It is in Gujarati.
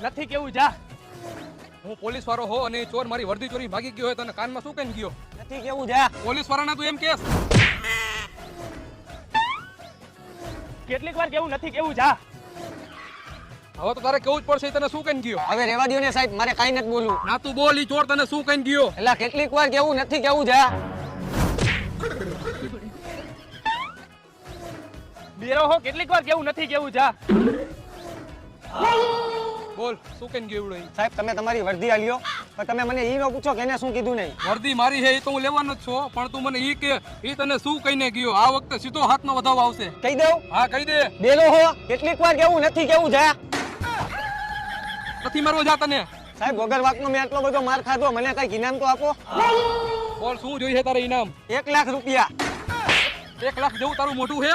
નથી કેવું જા. હું પોલીસ વાળો હો અને ચોર મારી વર્દી ચોરી ભાગી ગયો હોય તને કાનમાં શું કહીને ગયો? નથી કેવું જા. પોલીસ વાળાના તું એમ કેસ? કેટલીક વાર કેવું નથી કેવું જા. હવે તો તારે કેવું જ પડશે. તને શું કહીને ગયો? હવે રેવા દ્યો ને સાહેબ, મારે કાઈ નથી બોલવું. ના તું બોલ, ઈ ચોર તને શું કહીને ગયો? એટલે કેટલીક વાર કેવું નથી કેવું જા. બેરો હો કેટલીક વાર કેવું નથી કેવું જા. બોલ શું કહીને ગયો? એવડો સાહેબ તમે તમારી વર્દી આલ્યો, પણ તમે મને ઈ ન પૂછો કે એને શું કીધું નહીં. વર્દી મારી છે એ તો હું લેવાનો જ છું, પણ તું મને ઈ કે ઈ તને શું કહીને ગયો? આ વખતે સીધો હાથનો વધાવો આવશે. કહી દઉં? હા કહી દે. બેલો હો કેટલીક વાર કેવું નથી કેવું જા. નથી મારવો જા તને. સાહેબ વગર વાતનો મેં આટલો બધો માર ખાધો, મને કઈ ઇનામ તો આપો. બોલ શું જોઈએ તારે ઇનામ? 1 લાખ રૂપિયા. 1 લાખ જેવું તારું મોઢું છે?